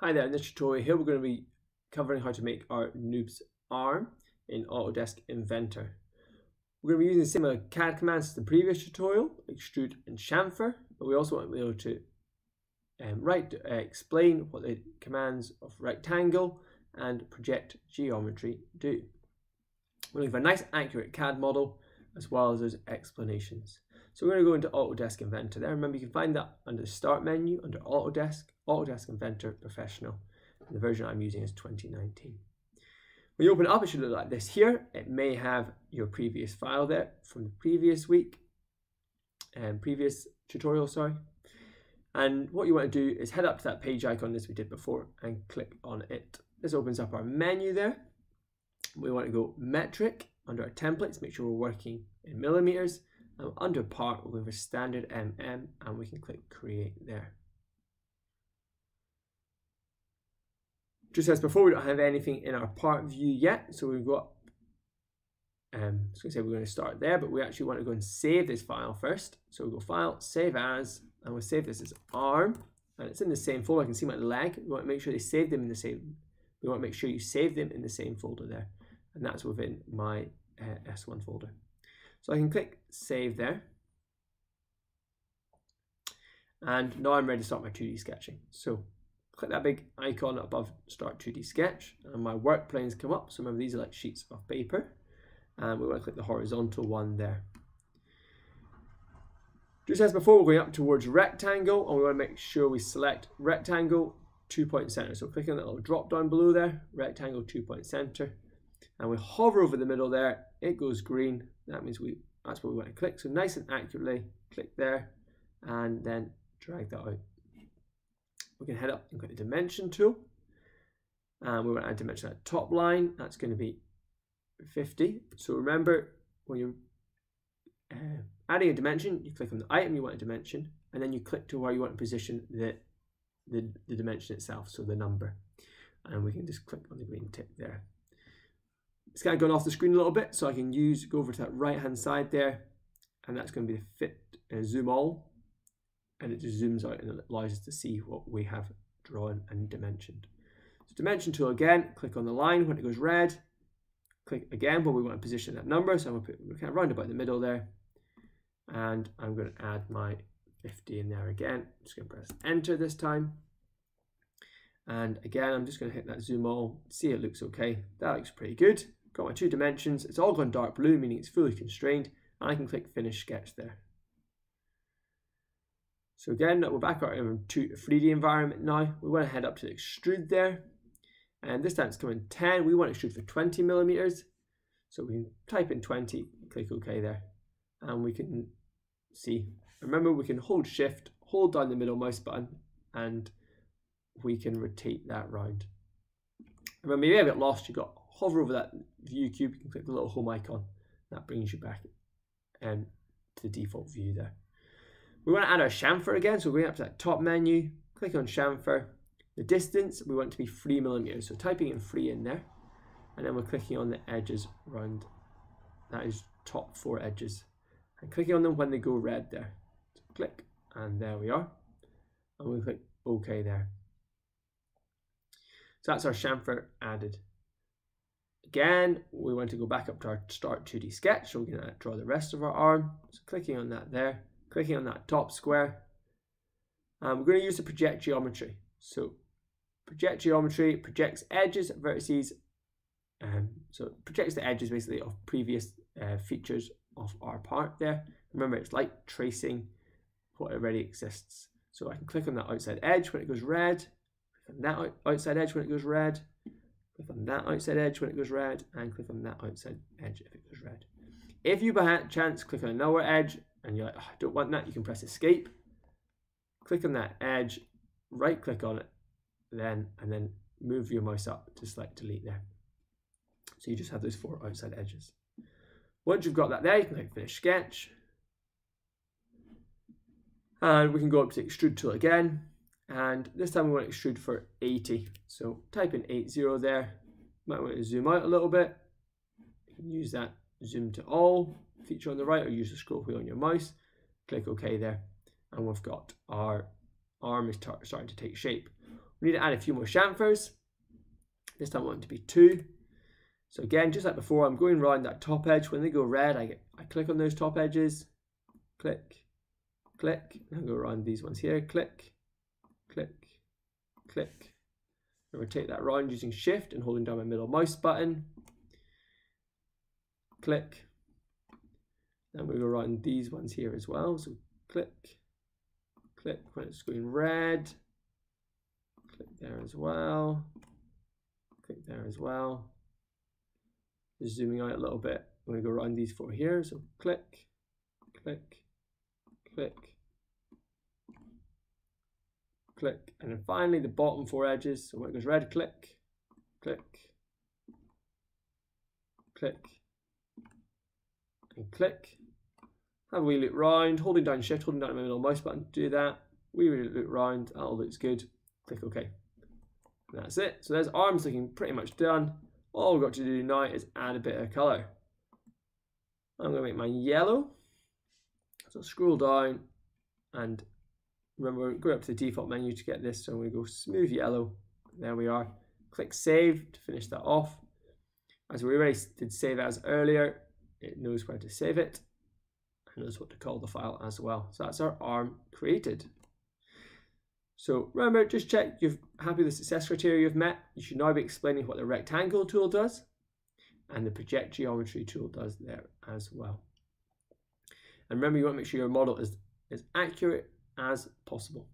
Hi there, in this tutorial here we're going to be covering how to make our Noob's arm in Autodesk Inventor. We're going to be using similar CAD commands as the previous tutorial, extrude and chamfer, but we also want to be able to explain what the commands of rectangle and project geometry do. We're looking for a nice accurate CAD model as well as those explanations. So we're going to go into Autodesk Inventor there. Remember, you can find that under the Start menu, under Autodesk Inventor Professional. And the version I'm using is 2019. When you open it up, it should look like this here. It may have your previous file there from the previous week, previous tutorial, sorry. And what you want to do is head up to that page icon as we did before and click on it. This opens up our menu there. We want to go metric under our templates, make sure we're working in millimeters. And under part, we're going for standard mm, and we can click create there. Just as before, we don't have anything in our part view yet, so we've got, we're going to start there, but we actually want to go and save this file first. So we'll go File, Save As, and we'll save this as arm, and it's in the same folder. I can see my leg. We want to make sure they save them in the same. We want to make sure you save them in the same folder there, and that's within my S1 folder. So I can click Save there, and now I'm ready to start my 2D sketching. So click that big icon above Start 2D Sketch, and my work planes come up. So remember, these are like sheets of paper, and we want to click the horizontal one there. Just as before, we're going up towards rectangle, and we want to make sure we select rectangle 2-point center. So click on that little drop down below there, rectangle 2-point center, and we hover over the middle there. It goes green. That means that's what we want to click. So nice and accurately click there, and then drag that out. We can head up and click the dimension tool, and we want to add dimension at the top line. That's going to be 50. So remember, when you're adding a dimension, you click on the item you want to dimension, and then you click to where you want to position the dimension itself, so the number, and we can just click on the green tick there. It's kind of gone off the screen a little bit, so I can go over to that right hand side there, and that's going to be the fit zoom all, and it just zooms out and it allows us to see what we have drawn and dimensioned. So dimension tool again, click on the line when it goes red, click again where we want to position that number, so I'm going to put kind of round about the middle there, and I'm going to add my 50 in there again. I'm just going to press enter this time, and again I'm just going to hit that zoom all, see it looks okay. That looks pretty good. Got my 2 dimensions. It's all gone dark blue, meaning it's fully constrained, and I can click finish sketch there. So again, we're back out in a 3D environment now. We want to head up to the extrude there, and this time it's coming 10. We want to extrude for 20 millimeters, so we can type in 20, click OK there, and we can see. Remember, we can hold shift, hold down the middle mouse button, and we can rotate that round. Remember, you may get lost, you've got hover over that view cube, you can click the little home icon, that brings you back to the default view there. We want to add our chamfer again, so we're going up to that top menu, click on chamfer. The distance we want to be 3 millimeters, so typing in 3 in there, and then we're clicking on the edges around, that is top 4 edges, and clicking on them when they go red there. So click, and there we are, and we click OK there. So that's our chamfer added. Again, we want to go back up to our Start 2D Sketch, so we're going to draw the rest of our arm. So clicking on that there, clicking on that top square, and we're going to use the project geometry. So project geometry projects edges, vertices, so it projects the edges basically of previous features of our part there. Remember, it's like tracing what already exists. So I can click on that outside edge when it goes red, click on that outside edge when it goes red, click on that outside edge when it goes red, and click on that outside edge if it goes red. If you by chance click on another edge and you're like, oh, I don't want that, you can press escape, click on that edge, right click on it, and then move your mouse up to select delete there. So you just have those 4 outside edges. Once you've got that there, you can click finish sketch, and we can go up to the extrude tool again, and this time we want to extrude for 80. So type in 80 there. Might want to zoom out a little bit. You can use that zoom to all feature on the right, or use the scroll wheel on your mouse. Click OK there, and we've got our arm is starting to take shape. We need to add a few more chamfers. This time I want it to be 2. So again, just like before, I'm going around that top edge. When they go red, I click on those top edges, click, click, and go around these ones here, click, click, click. Rotate that around using Shift and holding down my middle mouse button. Click. Then we go around these ones here as well. So click, click when it's going red. Click there as well. Click there as well. Just zooming out a little bit. I'm going to go around these 4 here. So click, click, click, click, and then finally the bottom 4 edges. So when it goes red, click, click, click, and click. Have a wee loop round, holding down Shift, holding down my middle mouse button to do that. Wee loop round, that all looks good. Click OK. And that's it. So there's arms looking pretty much done. All we've got to do now is add a bit of colour. I'm going to make mine yellow. So scroll down and remember, go up to the default menu to get this. So we go smooth yellow. There we are. Click save to finish that off. As we already did save as earlier, it knows where to save it and knows what to call the file as well. So that's our arm created. So remember, just check you're happy with the success criteria you've met. You should now be explaining what the rectangle tool does and the project geometry tool does there as well. And remember, you want to make sure your model is as accurate as possible.